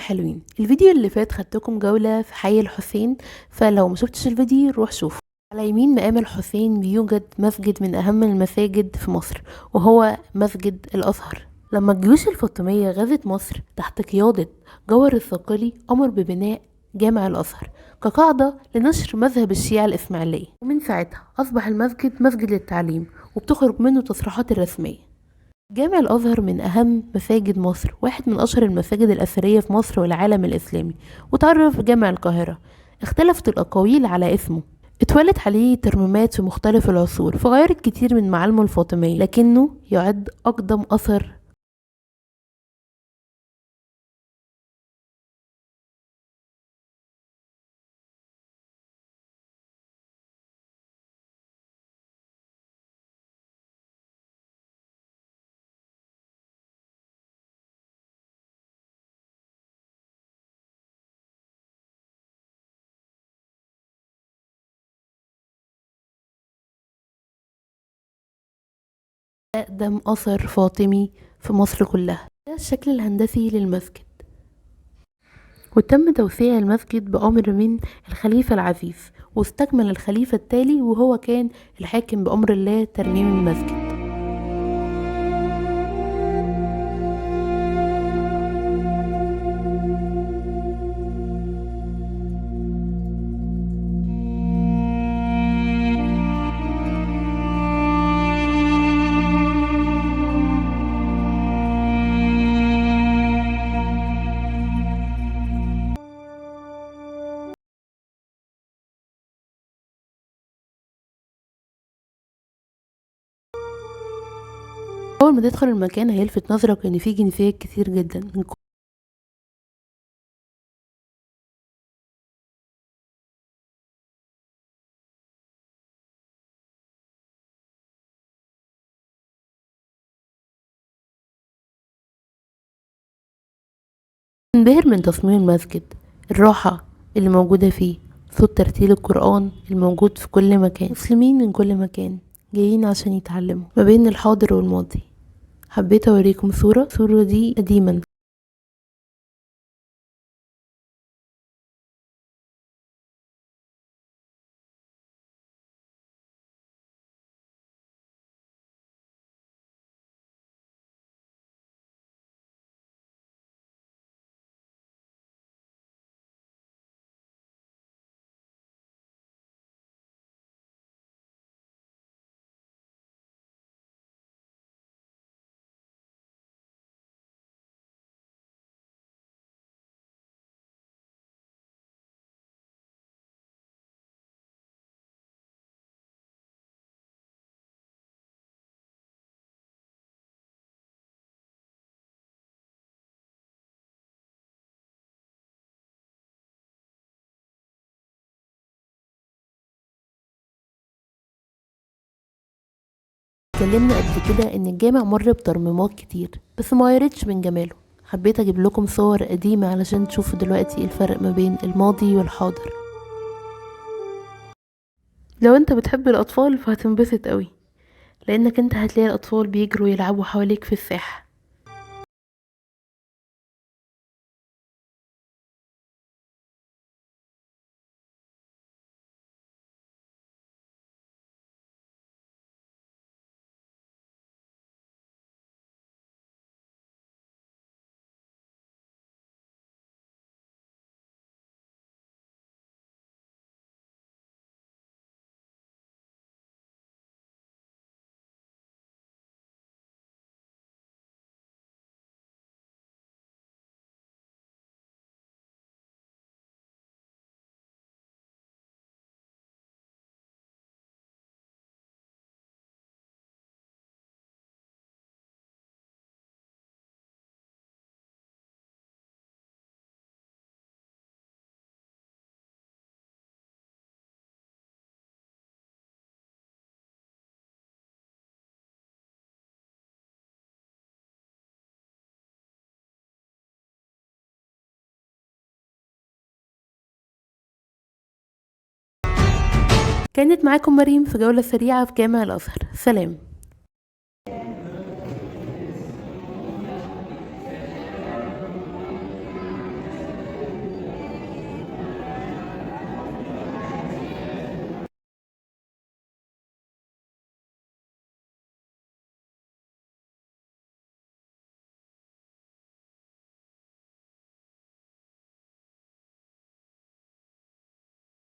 الحلوين، الفيديو اللي فات خدتكم جولة في حي الحسين، فلو ما شفتش الفيديو روح شوفه. على يمين مقام الحسين بيوجد مسجد من أهم المساجد في مصر، وهو مسجد الأزهر. لما الجيوش الفاطمية غزت مصر تحت قيادة جور الثاقلي، أمر ببناء جامع الأزهر كقاعدة لنشر مذهب الشيعة الإسماعيلية، ومن ساعتها أصبح المسجد مسجد للتعليم وبتخرج منه التصريحات الرسمية. جامع الأزهر من أهم مساجد مصر، واحد من أشهر المساجد الأثرية في مصر والعالم الإسلامي، وتعرف بجامع القاهرة. اختلفت الأقاويل على اسمه، اتولد عليه ترميمات في مختلف العصور فغيرت كتير من معالمه الفاطمية، لكنه يعد أقدم أثر. أقدم أثر فاطمي في مصر كلها. ده الشكل الهندسي للمسجد، وتم توسيع المسجد بأمر من الخليفة العزيز، واستكمل الخليفة التالي وهو كان الحاكم بأمر الله ترميم المسجد. أول ما تدخل المكان هيلفت نظرك إن فيه جنسيات كتير جدا من انبهر من تصميم المسجد، الراحة اللي موجودة فيه، صوت ترتيل القرآن الموجود في كل مكان، مسلمين من كل مكان جايين عشان يتعلموا ما بين الحاضر والماضي. حبيت أوريكم صورة دي قديما. اتكلمنا قبل كده ان الجامع مر بترميمات كتير بس ما غيرتش من جماله. حبيت اجيب لكم صور قديمة علشان تشوفوا دلوقتي الفرق ما بين الماضي والحاضر. لو انت بتحب الاطفال فهتنبسط قوي، لانك انت هتلاقي الاطفال بيجروا يلعبوا حواليك في الساحة. كانت معاكم مريم في جولة سريعة في جامع الازهر. سلام.